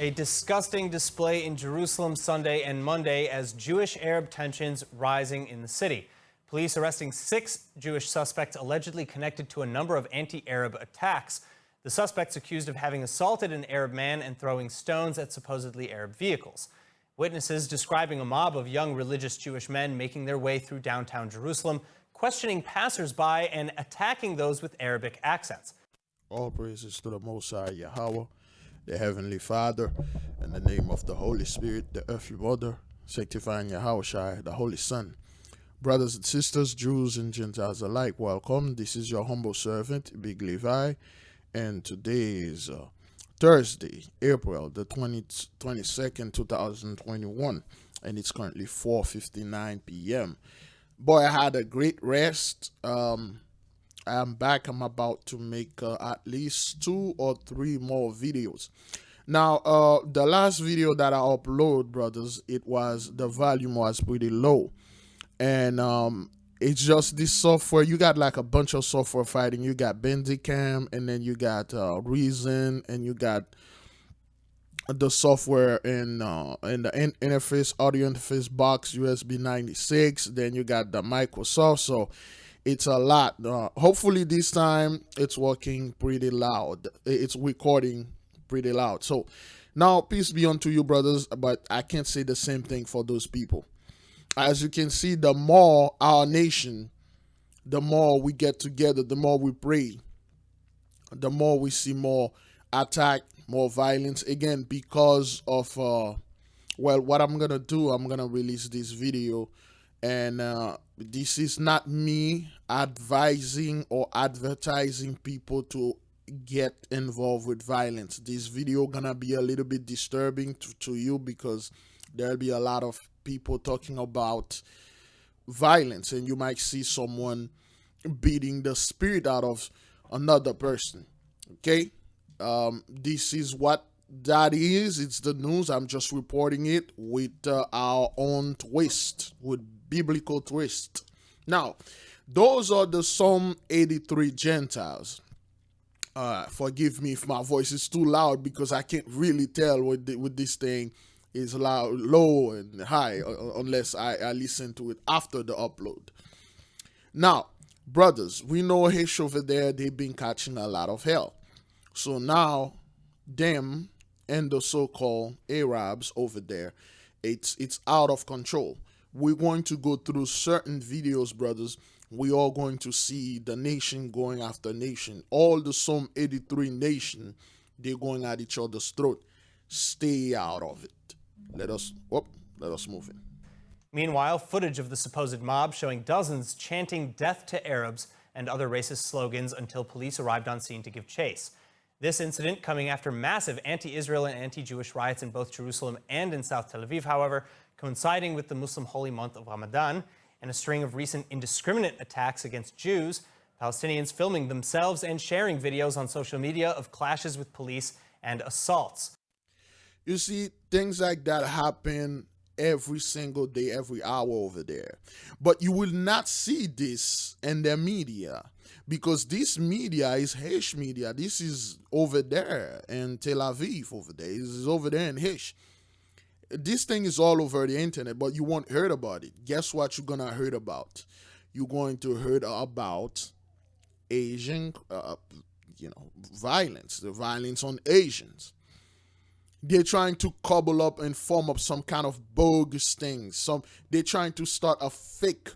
A disgusting display in Jerusalem Sunday and Monday as Jewish-Arab tensions rising in the city. Police arresting 6 Jewish suspects allegedly connected to a number of anti-Arab attacks. The suspects accused of having assaulted an Arab man and throwing stones at supposedly Arab vehicles. Witnesses describing a mob of young religious Jewish men making their way through downtown Jerusalem, questioning passersby and attacking those with Arabic accents. All praises to the Most High YAHAWAH, the Heavenly Father, in the name of the Holy Spirit, the earthly Mother, sanctifying Yahawashi, the Holy Son. Brothers and sisters, Jews and Gentiles alike, welcome. This is your humble servant, Biglevi, and today is Thursday, April the 22nd, 2021, and it's currently 4:59 p.m. Boy, I had a great rest. I'm back. I'm about to make at least 2 or 3 more videos. Now, the last video that I upload, brothers, the volume was pretty low. And it's just this software. You got like a bunch of software fighting. You got Bandicam, and then you got Reason, and you got the software in the interface, audio interface box, USB 96. Then you got the Microsoft. So it's a lot. Hopefully this time it's working pretty loud. It's recording pretty loud. So now peace be unto you, brothers, but I can't say the same thing for those people. As you can see, the more our nation, the more we get together, the more we pray, the more we see more attack, more violence. Again, because of well, what I'm gonna do, I'm gonna release this video, and this is not me advising or advertising people to get involved with violence. This video gonna be a little bit disturbing to you, because there'll be a lot of people talking about violence, and you might see someone beating the spirit out of another person. Okay, this is what that is. It's the news. I'm just reporting it with our own twist, with biblical twist. Now, those are the Psalm 83 Gentiles. Forgive me if my voice is too loud, because I can't really tell with this thing is loud, low and high, unless I listen to it after the upload. Now, brothers, we know Shew over there, they've been catching a lot of hell. So now, them and the so-called Arabs over there, it's out of control. We're going to go through certain videos, brothers. We are going to see the nation going after nation. All the Psalm 83 nation, they're going at each other's throat. Stay out of it. Let us move in. Meanwhile, footage of the supposed mob showing dozens chanting death to Arabs and other racist slogans until police arrived on scene to give chase. This incident coming after massive anti-Israel and anti-Jewish riots in both Jerusalem and in South Tel Aviv, however, coinciding with the Muslim holy month of Ramadan, and a string of recent indiscriminate attacks against Jews, Palestinians filming themselves and sharing videos on social media of clashes with police and assaults. You see, things like that happen every single day, every hour over there. But you will not see this in the media, because this media is Hesh media. This is over there in Tel Aviv over there. This is over there in Hesh. This thing is all over the internet, but you won't hear about it. Guess what you're going to hear about? You're going to hear about Asian, violence, the violence on Asians. They're trying to cobble up and form up some kind of bogus things. They're trying to start a fake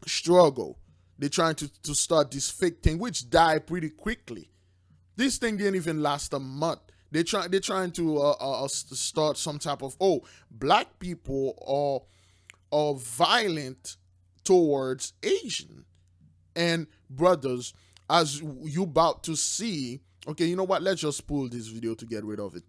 struggle. They're trying to start this fake thing, which died pretty quickly. This thing didn't even last a month. They're trying to start some type of, black people are violent towards Asian. And brothers, as you about to see, okay, you know what? Let's just pull this video to get rid of it.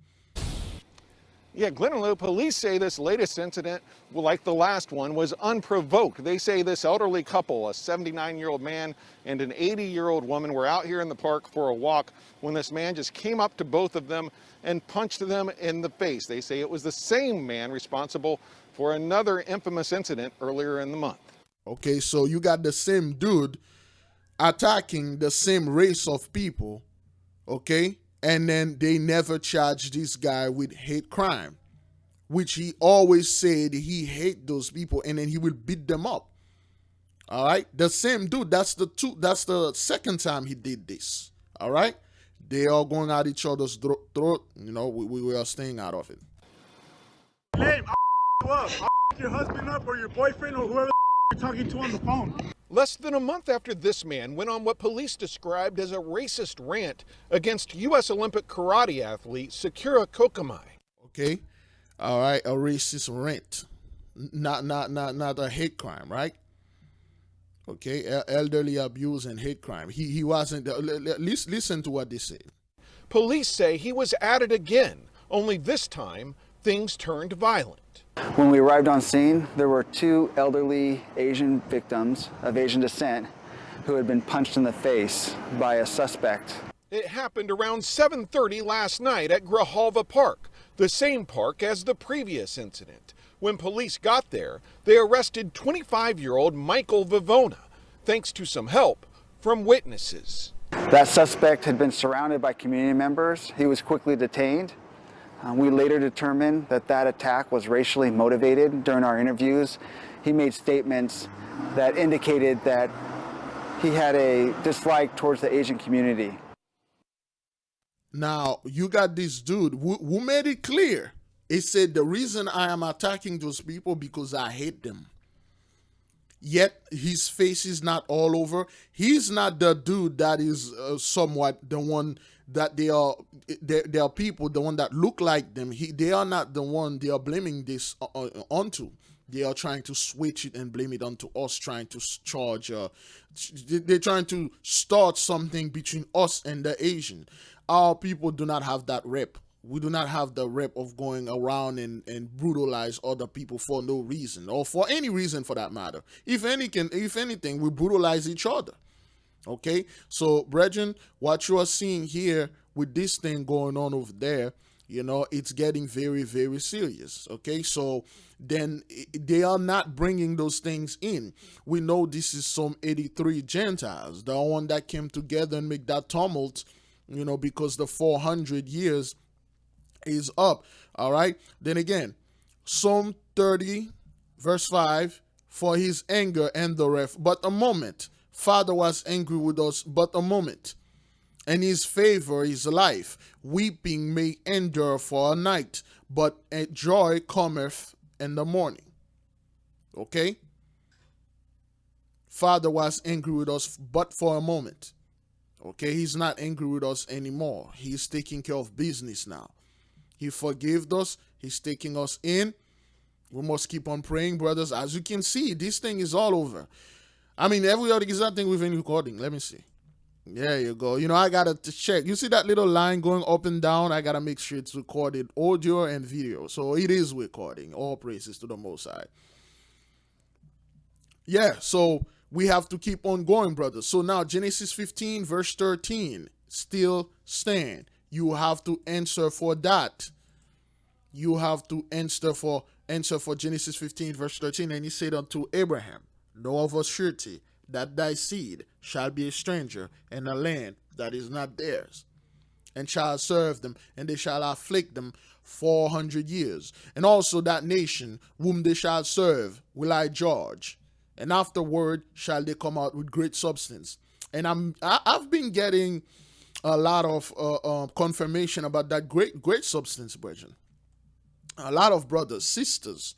Yeah, Glenelg police say this latest incident, like the last one, was unprovoked. They say this elderly couple, a 79-year-old man and an 80-year-old woman, were out here in the park for a walk when this man just came up to both of them and punched them in the face. They say it was the same man responsible for another infamous incident earlier in the month. Okay, so you got the same dude attacking the same race of people, okay? And then they never charged this guy with hate crime, which he always said he hate those people and then he will beat them up. All right. The same dude. That's the second time he did this. All right. They are going at each other's throat. You know, we are staying out of it. Hey, I'll your husband up or your boyfriend or whoever you're talking to on the phone. Less than a month after this man went on what police described as a racist rant against U.S. Olympic karate athlete Sakura Kokamai. Okay. All right. A racist rant. Not a hate crime, right? Okay, elderly abuse and hate crime. He wasn't. Listen to what they say. Police say he was at it again, only this time things turned violent. When we arrived on scene, there were two elderly Asian victims of Asian descent who had been punched in the face by a suspect. It happened around 7:30 last night at YAHAWAH Park, the same park as the previous incident. When police got there, they arrested 25-year-old Michael Vivona, thanks to some help from witnesses. That suspect had been surrounded by community members. He was quickly detained. We later determined that that attack was racially motivated. During our interviews, he made statements that indicated that he had a dislike towards the Asian community. Now, you got this dude who made it clear. He said, the reason I am attacking those people because I hate them. Yet his face is not all over. He's not the dude that is somewhat the one that they are people, the one that look like them. They are not the one they are blaming this onto. They are trying to switch it and blame it onto us, trying to charge. They're trying to start something between us and the Asian. Our people do not have that rep. We do not have the rep of going around and brutalize other people for no reason or for any reason for that matter. If anything, we brutalize each other. Okay, so brethren, what you are seeing here with this thing going on over there, you know, it's getting very, very serious. Okay, so then they are not bringing those things in. We know this is some 83 Gentiles, the one that came together and make that tumult, you know, because the 400 years is up. All right, then again, Psalm 30 verse 5, for his anger and the wrath but a moment, Father was angry with us but a moment, and his favor is life. Weeping may endure for a night, but joy cometh in the morning. Okay, Father was angry with us but for a moment. Okay, he's not angry with us anymore. He's taking care of business now. He forgave us. He's taking us in. We must keep on praying, brothers. As you can see, this thing is all over. I mean, every other is that thing we've been recording. Let me see. There you go. You know, I got to check. You see that little line going up and down? I got to make sure it's recorded audio and video. So it is recording. All praises to the Most High. Yeah, so we have to keep on going, brothers. So now Genesis 15 verse 13 still stand. You have to answer for that. You have to answer for Genesis 15 verse 13. And he said unto Abraham, know of a surety that thy seed shall be a stranger in a land that is not theirs, and shall serve them, and they shall afflict them 400 years. And also that nation whom they shall serve will I judge, and afterward shall they come out with great substance. And I've been getting a lot of confirmation about that great substance, brethren. A lot of brothers, sisters,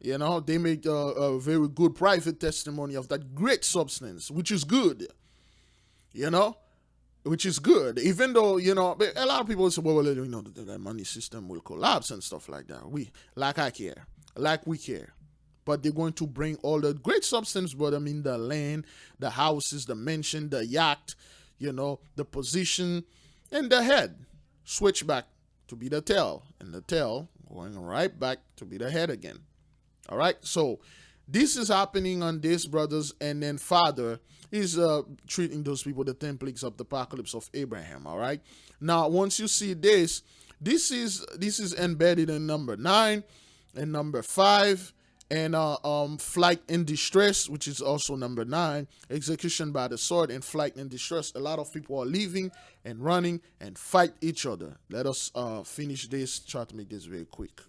you know, they make a very good private testimony of that great substance, which is good, you know, which is good. Even though, you know, a lot of people say, well, you know, the money system will collapse and stuff like that. We care. But they're going to bring all the great substance, brother. I mean, the land, the houses, the mansion, the yacht, you know, the position, and the head switch back to be the tail, and the tail going right back to be the head again. All right, so this is happening on this, brothers, and then Father is treating those people the 10 plagues of the apocalypse of Abraham. All right, now once you see this is embedded in number 9 and number 5 And flight in distress, which is also number 9, execution by the sword and flight in distress. A lot of people are leaving and running and fight each other. Let us finish this. Try to make this very quick.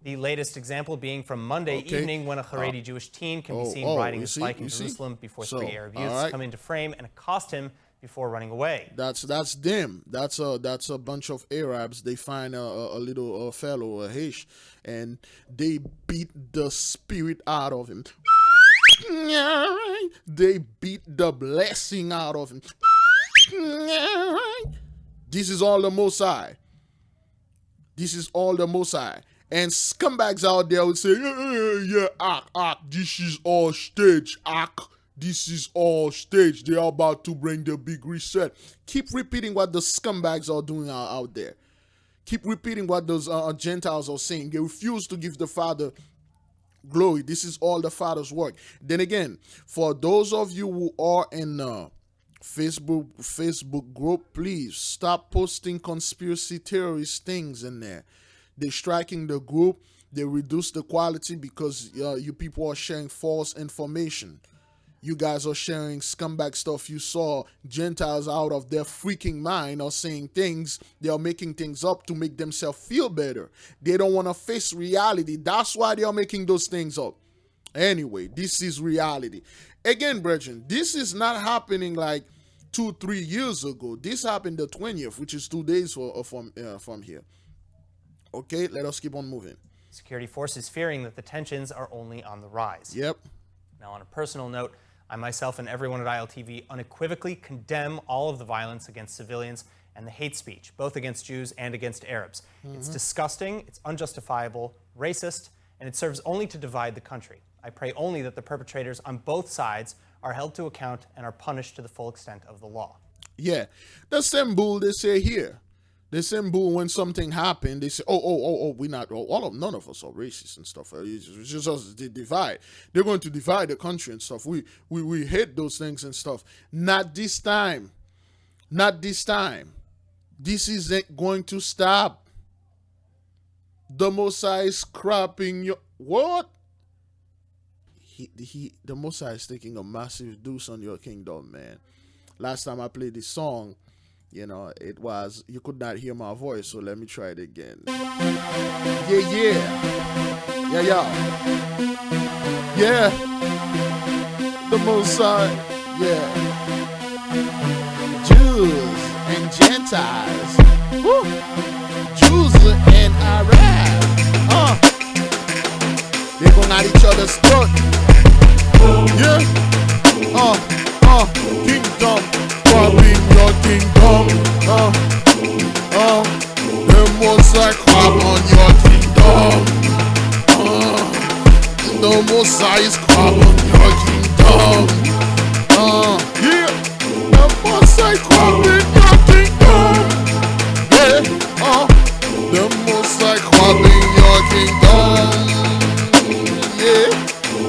The latest example being from Monday evening, when a Haredi Jewish teen can be seen riding his bike in Jerusalem before 3 Arab youths come into frame and accost him before running away. That's them. That's a bunch of Arabs. They find a little fellow, a Hesh, and they beat the spirit out of him. They beat the blessing out of him. This is all the Most High. This is all the Most High. And scumbags out there would say, this is all stage, this is all stage. They are about to bring the big reset. Keep repeating what the scumbags are doing out there. Keep repeating what those Gentiles are saying. They refuse to give the Father glory. This is all the Father's work. Then again, for those of you who are in Facebook group, please stop posting conspiracy theorist things in there. They're striking the group. They reduce the quality because you people are sharing false information. You guys are sharing scumbag stuff. You saw Gentiles out of their freaking mind are saying things. They are making things up to make themselves feel better. They don't want to face reality. That's why they are making those things up. Anyway, this is reality. Again, brethren, this is not happening like 2-3 years ago. This happened the 20th, which is 2 days from here. Okay, let us keep on moving. Security forces fearing that the tensions are only on the rise. Yep. Now, on a personal note, I myself and everyone at ILTV unequivocally condemn all of the violence against civilians and the hate speech, both against Jews and against Arabs. It's disgusting, it's unjustifiable, racist, and it serves only to divide the country. I pray only that the perpetrators on both sides are held to account and are punished to the full extent of the law. Yeah, the same bull they say here. The same bull when something happened, they say, we're not, none of us are racist and stuff. It's just us, they divide. They're going to divide the country and stuff. We hate those things and stuff. Not this time. Not this time. This isn't going to stop. The Messiah is crapping your, what? The Messiah is taking a massive deuce on your kingdom, man. Last time I played this song, you know, it was, you could not hear my voice, so let me try it again. Yeah. The Messiah, yeah. Jews and Gentiles. Woo. Jews and Arabs. They going at each other's throat. Yeah. Kingdom. Crapping your kingdom, the Messiah crap on your kingdom, the Messiah is crap on your kingdom, yeah, the Messiah crap in your kingdom, yeah, the Messiah crap in your kingdom, yeah,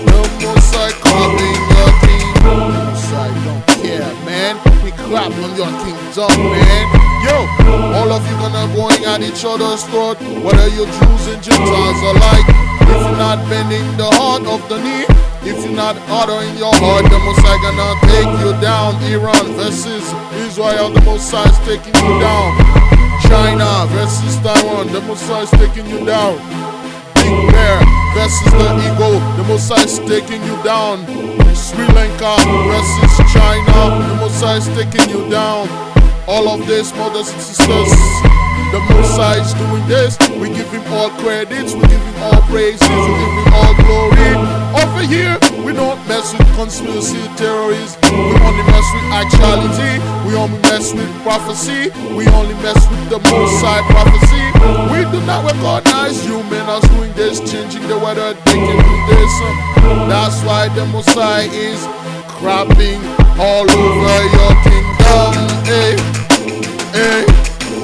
the Messiah crap in your kingdom, Messiah don't care, man. Crap on your kingdom, man. Yo, all of you gonna going at each other's throat, whether you're Jews and Gentiles alike. If you're not bending the heart of the knee, if you're not ordering your heart, the Messiah gonna take you down. Iran versus Israel, the Messiah is taking you down. China versus Taiwan, the Messiah is taking you down. Big Bear versus the Eagle, the Messiah is taking you down. Sri Lanka versus China, the Messiah is taking you down. All of this, brothers and sisters, the Messiah is doing this. We give him all credits, we give him all praises, we give him all glory. Over here, we don't mess with conspiracy theories. We only mess with actuality. We only mess with prophecy. We only mess with the Messiah prophecy. We do not recognize human as doing this, changing the weather, they can do this. That's why the Messiah is crapping all over your kingdom. Hey,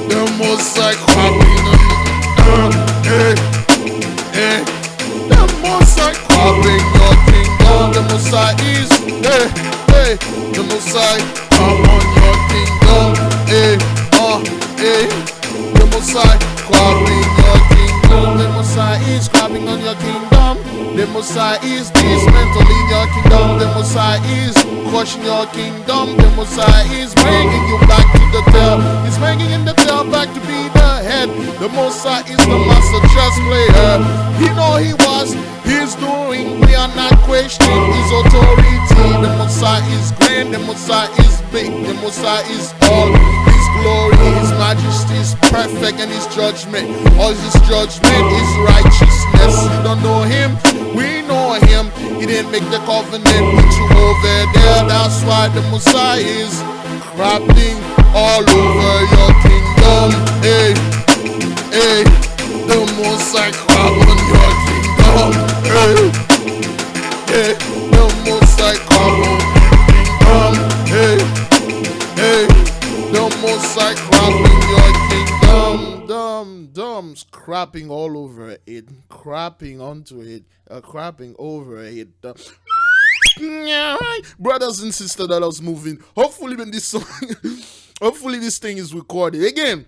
the Messiah crapping. The Messiah crapping your kingdom. The Messiah is, the Messiah come on your kingdom. The Messiah crapping your kingdom. The Messiah Messiah is crapping on your kingdom. The Messiah is dismantling your kingdom. The Messiah is crushing your kingdom. The Messiah is bringing you back to the tail. He's bringing in the tail back to be the head. The Messiah is the master chess player. He know he was, he's doing. We are not questioning his authority. The Messiah is grand. The Messiah is big. The Messiah is all. His glory, his majesty is perfect, and his judgment, all his judgment is righteousness. You don't know him, we know him. He didn't make the covenant with you over there. That's why the Messiah is crapping all over your kingdom. Hey, hey, the Messiah crap on your kingdom. Hey, hey, the Messiah crap on your kingdom. Hey, hey, the Messiah crapping your kingdom. Dumbs crapping all over it, crapping onto it, crapping over it. Yeah, right. Brothers and sisters that I was moving. Hopefully when this song, hopefully this thing is recorded. Again,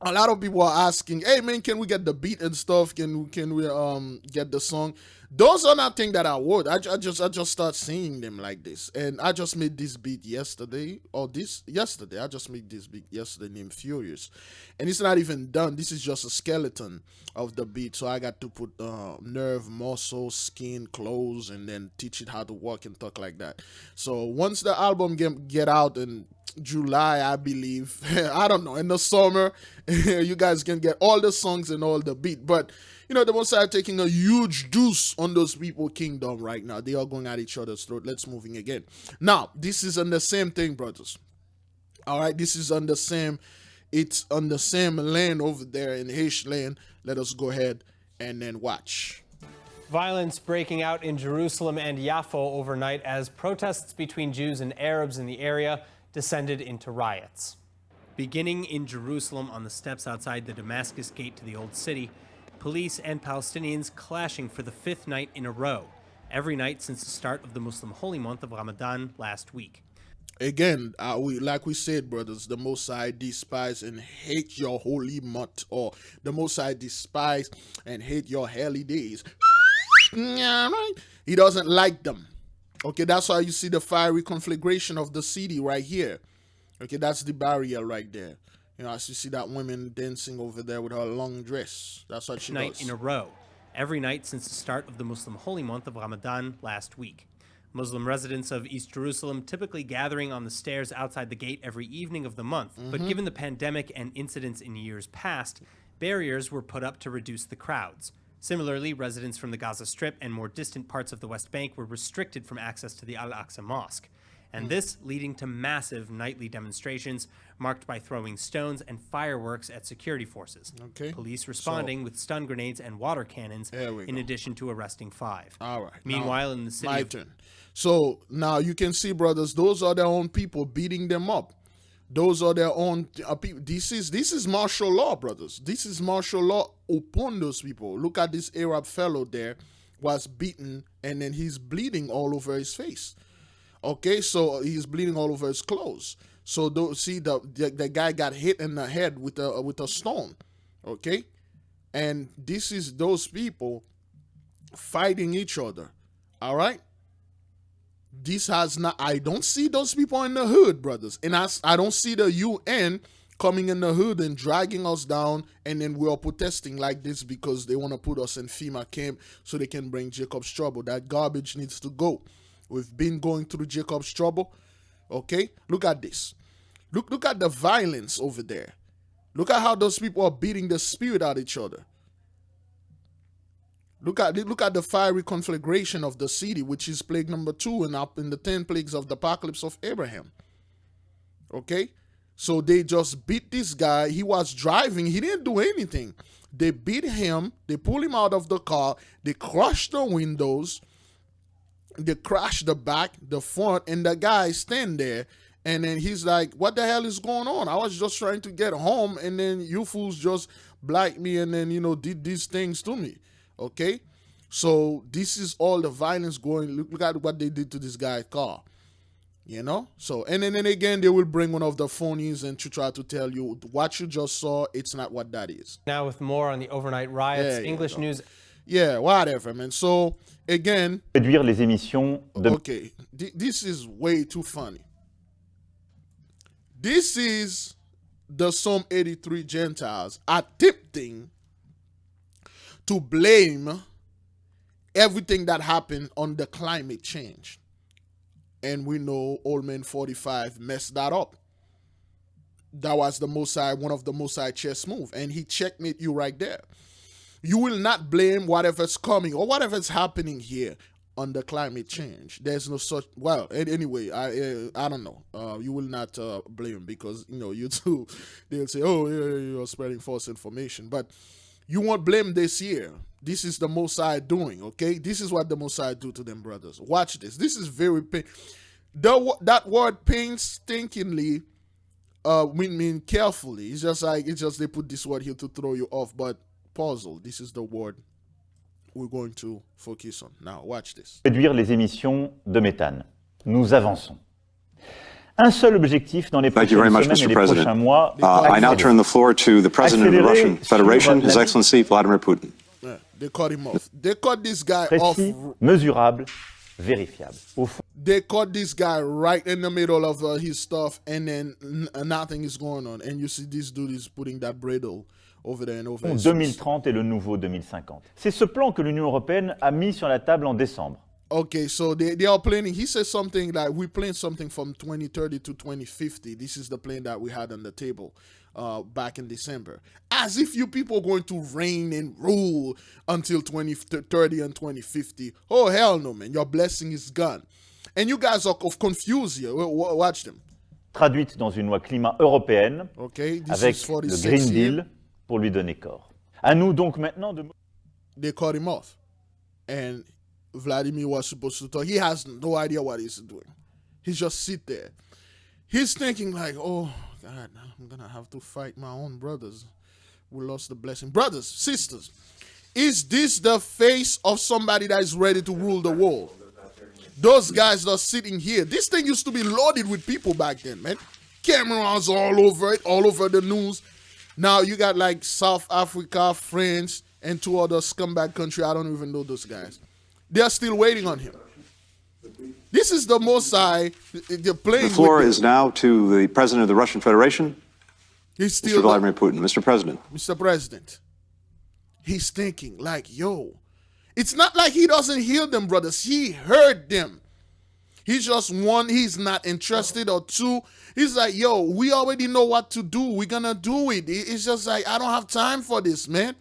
a lot of people are asking, hey man, can we get the beat and stuff? Can we get the song? Those are not things that I would. I just start seeing them like this. And I just made this beat yesterday. I just made this beat yesterday named Furious. And it's not even done. This is just a skeleton of the beat. So I got to put nerve, muscle, skin, clothes, and then teach it how to walk and talk like that. So once the album get out in July, I believe, I don't know, in the summer, you guys can get all the songs and all the beat. But you know, the Messiah taking a huge deuce on those people kingdom right now. They are going at each other's throat. Let's moving again. Now, this is on the same thing, brothers. All right, this is on the same, it's on the same land over there in H land. Let us go ahead and then watch. Violence breaking out in Jerusalem and Yaffo overnight as protests between Jews and Arabs in the area descended into riots. Beginning in Jerusalem on the steps outside the Damascus gate to the Old City, police and Palestinians clashing for the fifth night in a row, every night since the start of the Muslim holy month of Ramadan last week. Again, like we said, brothers, the Most High despise and hate your holy month, or the Most High despise and hate your holy days. Yeah, right? He doesn't like them. Okay, that's why you see the fiery conflagration of the city right here. Okay, that's the barrier right there. You know, as you see that woman dancing over there with her long dress. That's what she does. Night in a row, every night since the start of the Muslim holy month of Ramadan last week. Muslim residents of East Jerusalem typically gathering on the stairs outside the gate every evening of the month. But given the pandemic and incidents in years past, barriers were put up to reduce the crowds. Similarly, residents from the Gaza Strip and more distant parts of the West Bank were restricted from access to the Al-Aqsa Mosque. And this leading to massive nightly demonstrations marked by throwing stones and fireworks at security forces. Okay. Police responding with stun grenades and water cannons in addition to arresting 5. All right. Meanwhile, in the city my turn. So now you can see, brothers, those are their own people beating them up. Those are their own people. This is martial law, brothers. This is martial law upon those people. Look at this Arab fellow there, was beaten, and then he's bleeding all over his face. Okay, so he's bleeding all over his clothes. So see the guy got hit in the head with a stone. Okay, and this is those people fighting each other. All right. This has not. I don't see those people in the hood, brothers, and I don't see the UN coming in the hood and dragging us down, and then we are protesting like this because they want to put us in FEMA camp so they can bring Jacob's trouble. That garbage needs to go. We've been going through Jacob's trouble. Okay, look at this. Look at the violence over there. Look at how those people are beating the spirit out of each other. Look at the fiery conflagration of the city, which is plague number 2 and up in the 10 plagues of the apocalypse of Abraham. Okay, so they just beat this guy. He was driving. He didn't do anything. They beat him. They pulled him out of the car. They crushed the windows. They crashed the back, the front, and the guy stand there. And then he's like, what the hell is going on? I was just trying to get home, and then you fools just blacked me and then, you know, did these things to me. Okay? So this is all the violence going. Look at what they did to this guy's car. You know? So, and then again, they will bring one of the phonies and to try to tell you what you just saw, it's not what that is. Now with more on the overnight riots, English News. Yeah, whatever, man. So, again... Réduire les émissions de... Okay, this is way too funny. This is the Psalm 83 Gentiles attempting to blame everything that happened on the climate change. And we know Old Man 45 messed that up. That was the Mosai, one of the Mosai chess move. And he checkmate you right there. You will not blame whatever's coming or whatever's happening here on the climate change. There's no such, well, anyway, I don't know. You will not blame because, you know, you too, they'll say, oh, yeah, you're spreading false information. But you won't blame this year. This is the Mosai doing, okay? This is what the Mosai do to them brothers. Watch this. This is very that word painstakingly mean carefully. It's just they put this word here to throw you off, but puzzle. This is the word we're going to focus on. Now, watch this. Réduire les émissions de méthane. Nous avançons. Un seul objectif dans les prochaines semaines et les prochains mois. I now turn the floor to the President of the Russian Federation, His Excellency Vladimir Putin. Yeah, they cut him off. They cut this guy précis, off. Mesurable, vérifiable. Au fond, they caught this guy right in the middle of his stuff, and then nothing is going on. And you see this dude is putting that bridle over there and over there. 2030 est le nouveau 2050. C'est ce plan que l'Union européenne a mis sur la table en décembre. Okay, so they are planning. He says something like we plan something from 2030 to 2050. This is the plan that we had on the table back in December. As if you people are going to reign and rule until 2030 and 2050. Oh, hell no, man. Your blessing is gone. And you guys are confused here. Watch them. Traduite dans une loi climat européenne okay, avec le Green Deal pour lui donner corps. À nous donc maintenant de... They cut him off. And Vladimir was supposed to talk. He has no idea what he's doing. He just sit there. He's thinking like, oh, God, I'm going to have to fight my own brothers. We lost the blessing. Brothers, sisters, is this the face of somebody that is ready to rule the world? Those guys that are sitting here. This thing used to be loaded with people back then, man. Cameras all over it, all over the news. Now you got like South Africa, France, and two other scumbag countries. I don't even know those guys. They are still waiting on him. This is the Mosai. They're playing. The floor is now to the President of the Russian Federation, He's still Mr. Vladimir Putin. Mr. President. Mr. President. He's thinking like, yo, it's not like he doesn't hear them, brothers. He heard them. He's just one, he's not interested, or two, he's like, yo, we already know what to do. We're going to do it. It's just like, I don't have time for this, man.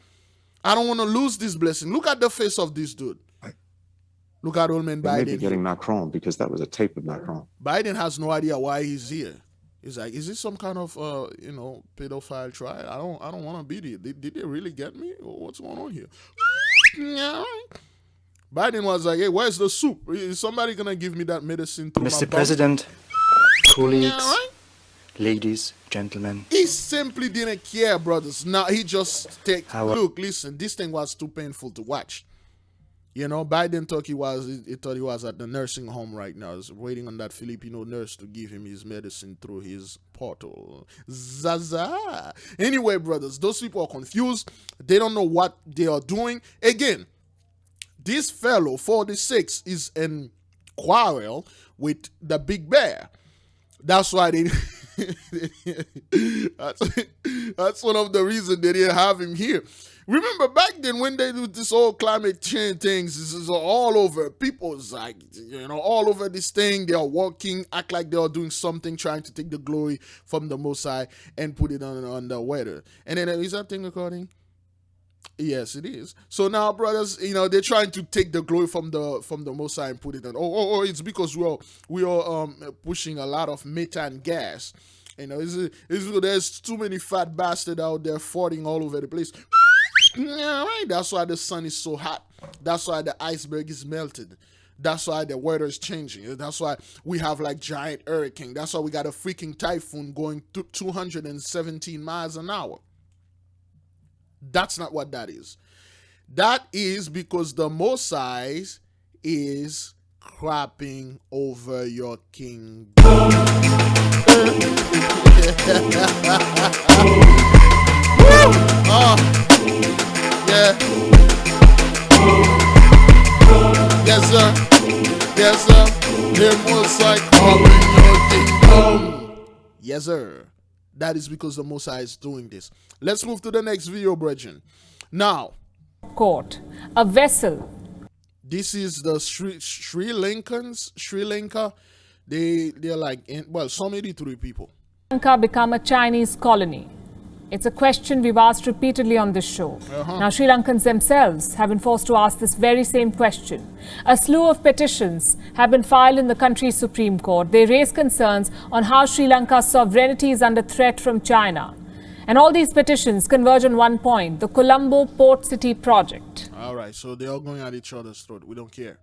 I don't want to lose this blessing. Look at the face of this dude. Look at old man Biden. Maybe getting Macron, because that was a tape of Macron. Biden has no idea why he's here. He's like, is this some kind of, pedophile trial? I don't want to be there. Did they really get me? What's going on here? Yeah. Biden was like, hey, where's the soup? Is somebody going to give me that medicine? Mr. President, colleagues, ladies, gentlemen. He simply didn't care, brothers. Now he just look, listen, this thing was too painful to watch. You know, Biden thought he was at the nursing home right now. He's waiting on that Filipino nurse to give him his medicine through his portal. Zaza. Anyway, brothers, those people are confused. They don't know what they are doing. Again, this fellow, 46, is in quarrel with the big bear. That's why they... that's one of the reasons they didn't have him here. Remember back then when they do this whole climate change things, this is all over. People's like, all over this thing. They are walking, act like they are doing something, trying to take the glory from the Most High and put it on the weather. And then, is that thing recording? Yes, it is. So now, brothers, they're trying to take the glory from the Most High and put it on. Oh, it's because we are pushing a lot of methane gas. There's too many fat bastards out there farting all over the place. Yeah, right. That's why the sun is so hot. That's why the iceberg is melted. That's why the weather is changing. That's why we have like giant hurricane. That's why we got a freaking typhoon going 217 miles an hour. That's not what that is. That is because the Mosai is crapping over your king. Yeah. Yes, sir. Yes, sir. The Most High crapping your kingdom. Yes, sir. That is because the Most High is doing this. Let's move to the next video, brethren. Now, court, a vessel. This is the Sri Lankans. Sri Lanka, they're like, some 83 people. Sri Lanka become a Chinese colony. It's a question we've asked repeatedly on this show. Now, Sri Lankans themselves have been forced to ask this very same question. A slew of petitions have been filed in the country's Supreme Court. They raise concerns on how Sri Lanka's sovereignty is under threat from China. And all these petitions converge on one point, the Colombo Port City project. All right, so they're all going at each other's throat. We don't care.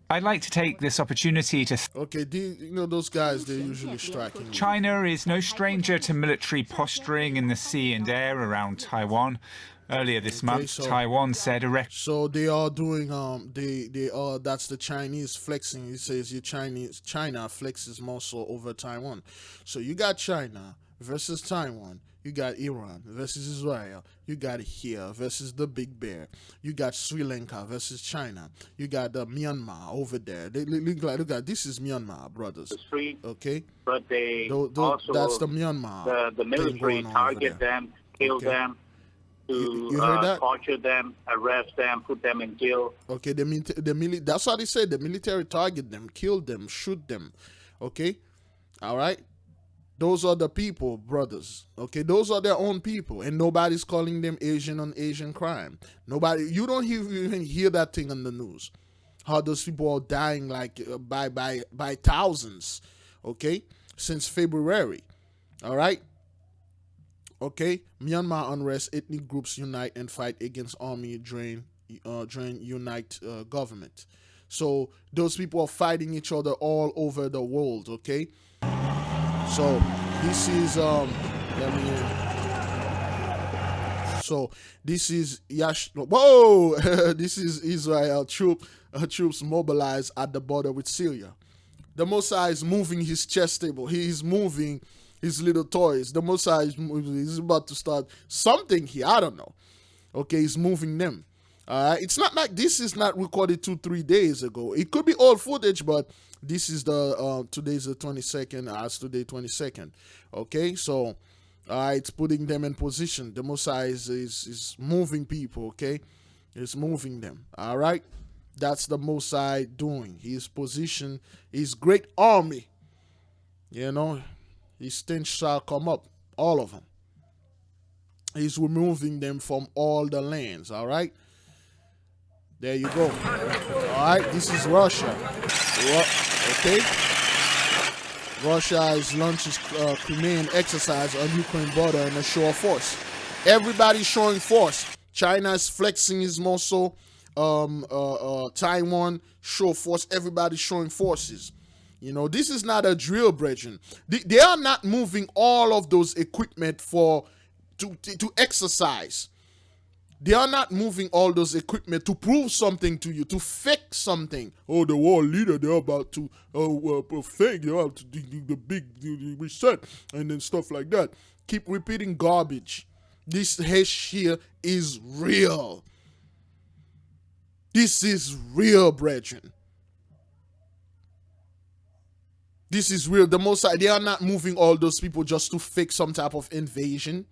I'd like to take this opportunity to... Okay, those guys, they're usually striking. China is no stranger to military posturing in the sea and air around Taiwan. Earlier this month, Taiwan said So they are doing, that's the Chinese flexing. It says China flexes muscle over Taiwan. So you got China versus Taiwan. You got Iran versus Israel. You got here versus the Big Bear. You got Sri Lanka versus China. You got Myanmar over there. Look at this is Myanmar, brothers. Okay, but they also that's the Myanmar. The military target them, kill them, to torture them, arrest them, put them in jail. Okay, that's what they said. The military target them, kill them, shoot them. Okay, all right. Those are the people, brothers. Okay, those are their own people, and nobody's calling them Asian on Asian crime. Nobody, you don't even hear that thing on the news. How those people are dying like by thousands. Okay, since February. All right. Okay, Myanmar unrest, ethnic groups unite and fight against army drain unite government. So those people are fighting each other all over the world. Okay. So this is So this is this is Israel troops mobilized at the border with Syria. The Mosai is moving his chess table. He is moving his little toys. The Mosai is about to start something here. I don't know. Okay, he's moving them. It's not like this is not recorded 2-3 days ago. It could be old footage, but this is the today's the 22nd. As today 22nd. Okay, so it's putting them in position. The Mosai is moving people. Okay, it's moving them. All right, that's the Mosai doing. His position, his great army. You know, his stench shall come up. All of them. He's removing them from all the lands. All right. There you go. All right, this is Russia. Okay. Russia has launched its Crimean exercise on Ukraine border in a show of force. Everybody's showing force. China is flexing his muscle. Taiwan show force. Everybody's showing forces. You know, this is not a drill, brethren. They are not moving all of those equipment to exercise. They are not moving all those equipment to prove something to you, to fake something. Oh, the world leader, they're about to fake, they're about to do the big reset and then stuff like that. Keep repeating garbage. This hash here is real. This is real, brethren. This is real. The Mosai, they are not moving all those people just to fake some type of invasion.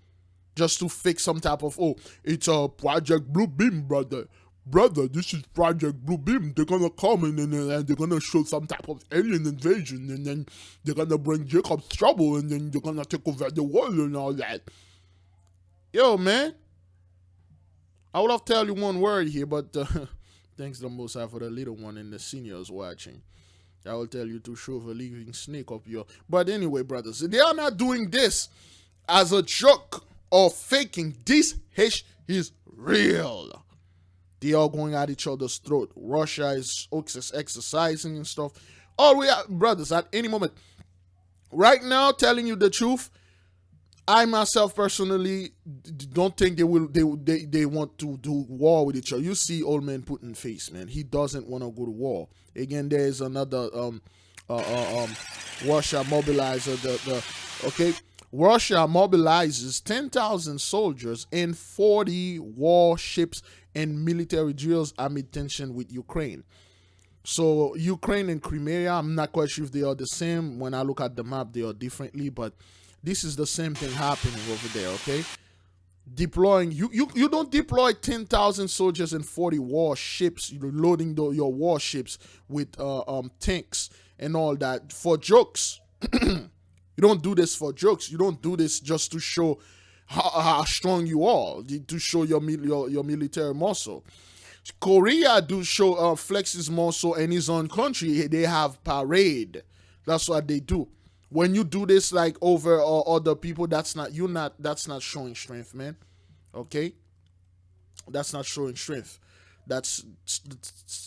Just to fix some type of, it's a Project Blue Beam, brother. Brother, this is Project Blue Beam. They're going to come in and they're going to show some type of alien invasion. And then they're going to bring Jacob's trouble. And then they're going to take over the world and all that. Yo, man. I would have to tell you one word here, but thanks the most for the little one and the seniors watching. I will tell you to shove a living snake up your... But anyway, brothers, they are not doing this as a joke. Or faking. This hate is real. They are going at each other's throat. Russia is exercising and stuff. All we are, brothers, at any moment. Right now, telling you the truth, I myself personally don't think they want to do war with each other. You see old man putting face, man. He doesn't want to go to war. Again, there is another Russia mobilizer. Okay, Russia mobilizes 10,000 soldiers and 40 warships and military drills amid tension with Ukraine. So Ukraine and Crimea, I'm not quite sure if they are the same. When I look at the map, they are differently, but this is the same thing happening over there, okay? Deploying, you don't deploy 10,000 soldiers and 40 warships, loading your warships with tanks and all that for jokes. You don't do this for jokes. You don't do this just to show how strong you are, to show your military muscle. Korea do show flexes muscle in his own country. They have parade. That's what they do. When you do this like over other people, that's not showing strength, man. Okay, that's not showing strength. That's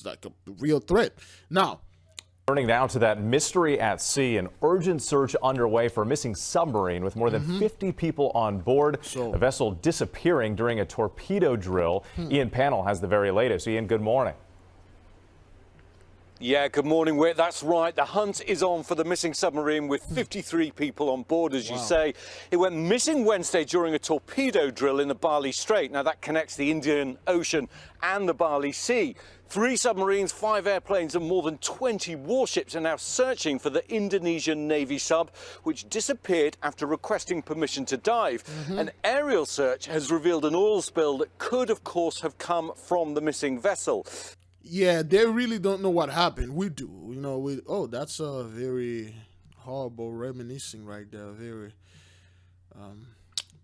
like a real threat. Now, turning now to that mystery at sea, an urgent search underway for a missing submarine with more than 50 people on board. A vessel disappearing during a torpedo drill. Ian Pannell has the very latest. Ian, good morning. Yeah, good morning, Whit. That's right. The hunt is on for the missing submarine with 53 people on board, as you say. It went missing Wednesday during a torpedo drill in the Bali Strait. Now, that connects the Indian Ocean and the Bali Sea. 3 submarines, 5 airplanes and more than 20 warships are now searching for the Indonesian Navy sub, which disappeared after requesting permission to dive. An aerial search has revealed an oil spill that could, of course, have come from the missing vessel. Yeah, they really don't know what happened. We do. You know, that's a very horrible reminiscing right there. Very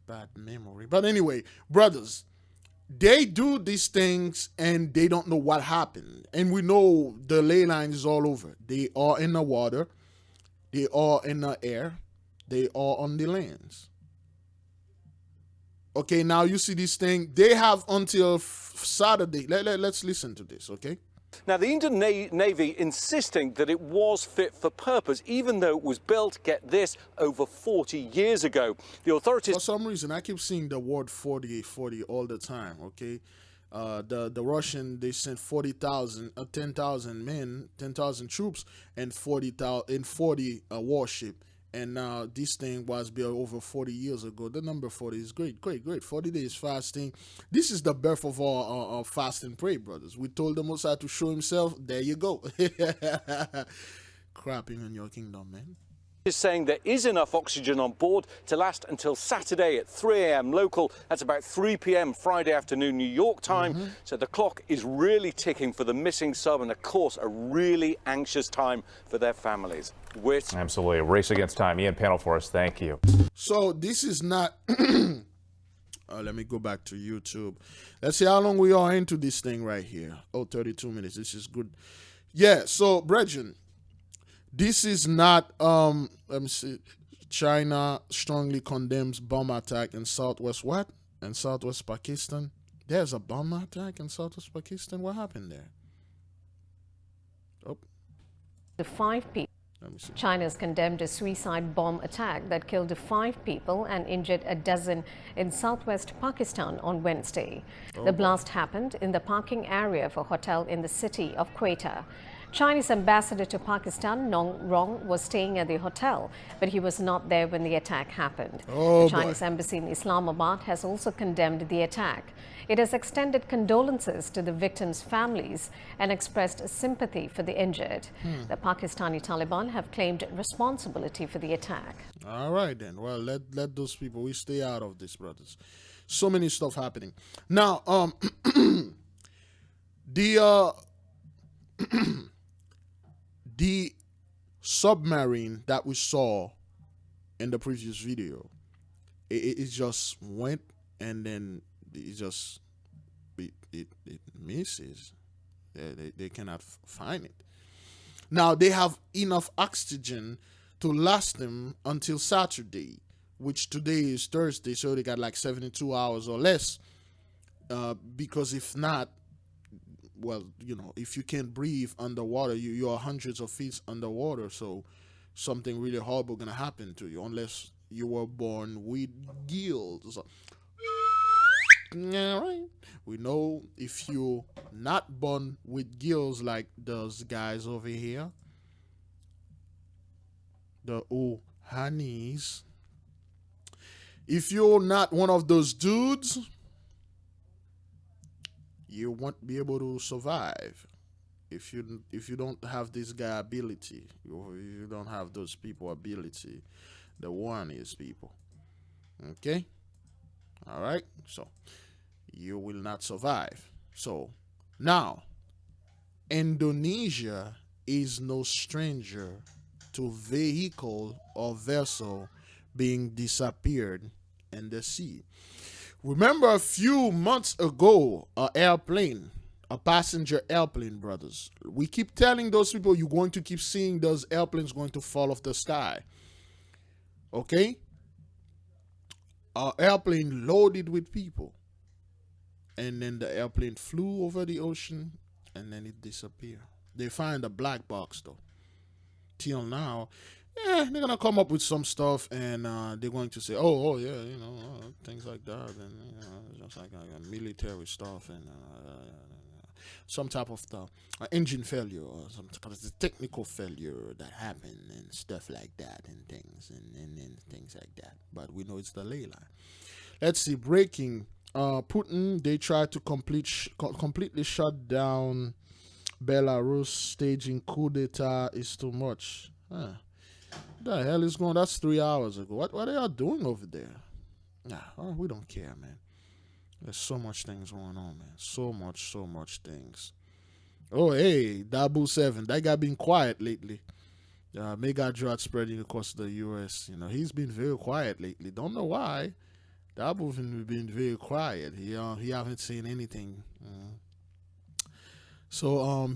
bad memory. But anyway, brothers, they do these things and they don't know what happened. And we know the ley line is all over. They are in the water. They are in the air. They are on the lands. Okay, now you see this thing. They have until Saturday. Let's listen to this, okay? Now, the Indian Navy insisting that it was fit for purpose, even though it was built, get this, over 40 years ago. The authorities... For some reason, I keep seeing the word 40 all the time, okay? The Russian, they sent 10,000 men, 10,000 troops, and 40 warship. And now this thing was built over 40 years ago. The number 40 is great. 40 days fasting. This is the birth of our fast and pray, brothers. We told the Most High to show himself. There you go. Crapping on your kingdom, man. Is saying there is enough oxygen on board to last until Saturday at 3 a.m. local. That's about 3 p.m. Friday afternoon New York time. So the clock is really ticking for the missing sub, and of course a really anxious time for their families. Whit. Absolutely. A race against time. Ian Pannell for us. Thank you. So this is not... let me go back to YouTube. Let's see how long we are into this thing right here. 32 minutes. This is good. Yeah, so, brethren, this is not, let me see. China strongly condemns bomb attack in Southwest what? In Southwest Pakistan. There's a bomb attack in Southwest Pakistan. What happened there? Oh. The 5 people. China's condemned a suicide bomb attack that killed 5 people and injured a dozen in southwest Pakistan on Wednesday. The blast happened in the parking area of a hotel in the city of Quetta. Chinese ambassador to Pakistan, Nong Rong, was staying at the hotel, but he was not there when the attack happened. The Chinese embassy in Islamabad has also condemned the attack. It has extended condolences to the victims' families and expressed sympathy for the injured. The Pakistani Taliban have claimed responsibility for the attack. All right, then. Well, let those people, we stay out of this, brothers. So many stuff happening. Now, the submarine that we saw in the previous video, it just went and then it misses. They cannot find it. Now they have enough oxygen to last them until Saturday, which today is Thursday, so they got like 72 hours or less. Because if not, well, you know, if you can't breathe underwater, you are hundreds of feet underwater, so something really horrible gonna happen to you unless you were born with gills. We know if you're not born with gills like those guys over here, the Ohanis, if you're not one of those dudes, you won't be able to survive. If you don't have this guy ability, you don't have those people ability, the one is people. Okay? All right? So you will not survive. So now, Indonesia is no stranger to vehicle or vessel being disappeared in the sea. Remember a few months ago, a passenger airplane, brothers. We keep telling those people you're going to keep seeing those airplanes going to fall off the sky. Okay? An airplane loaded with people. And then the airplane flew over the ocean and then it disappeared. They find a black box though. Till now, they're going to come up with some stuff and they're going to say, oh yeah, you know, things like that. And just like military stuff and some type of engine failure or some kind of technical failure that happened and stuff like that and things and things like that. But we know it's the ley line. Let's see, breaking. Putin, they tried to completely shut down Belarus. Staging coup d'etat is too much. The hell is going? That's 3 hours ago. What are y'all doing over there? We don't care, man. There's so much things going on, man. So much things. Oh, hey, Dabu 7. That guy been quiet lately. Mega drought spreading across the U.S. You know, he's been very quiet lately. Don't know why. Dabu's been very quiet. He haven't seen anything. So,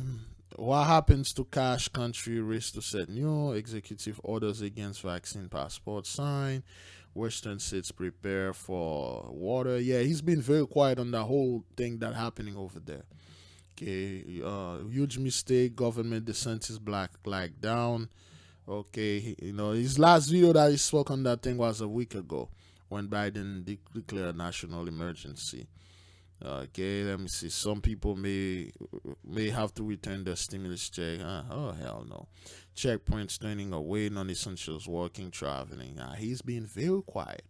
what happens to cash country risk to set new executive orders against vaccine passport sign? Western states prepare for water. Yeah, he's been very quiet on the whole thing that happening over there. Okay, huge mistake. Government DeSantis black flag down. Okay, you know, his last video that he spoke on that thing was a week ago when Biden declared national emergency. Okay, let me see. Some people may have to return their stimulus check. Oh, hell no. Checkpoints turning away, non-essentials, working, traveling. He's been very quiet.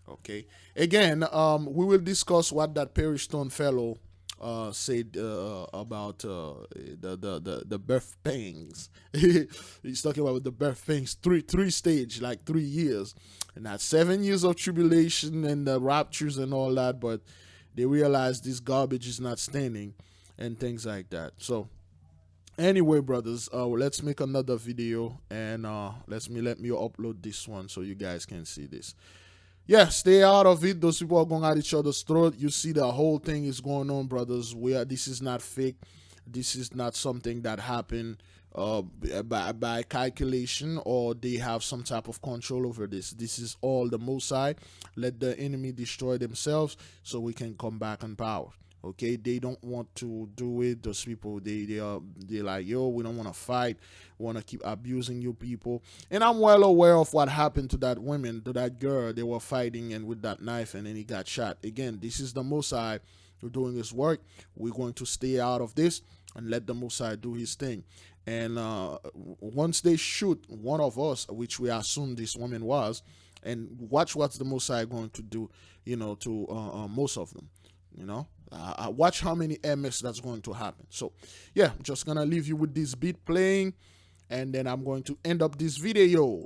Okay. Again, we will discuss what that Perry Stone fellow said about the birth pangs. He's talking about the birth pangs, three stage, like 3 years. And that's 7 years of tribulation and the raptures and all that, but they realize this garbage is not standing and things like that. So anyway, brothers, let's make another video and let me upload this one so you guys can see this. Yeah, stay out of it. Those people are going at each other's throat. You see the whole thing is going on, brothers. This is not fake. This is not something that happened by calculation, or they have some type of control over this. This is all the Mossad. Let the enemy destroy themselves so we can come back in power. Okay, they don't want to do it. Those people, they're like, yo, we don't want to fight. We want to keep abusing you people. And I'm well aware of what happened to that woman, to that girl. They were fighting and with that knife, and then he got shot. Again, this is the Mossad doing his work. We're going to stay out of this and let the Mossad do his thing. And once they shoot one of us, which we assume this woman was, and watch what's the Mossad going to do, you know, to most of them, you know. Watch how many MS that's going to happen. So yeah, I'm just gonna leave you with this beat playing, and then I'm going to end up this video.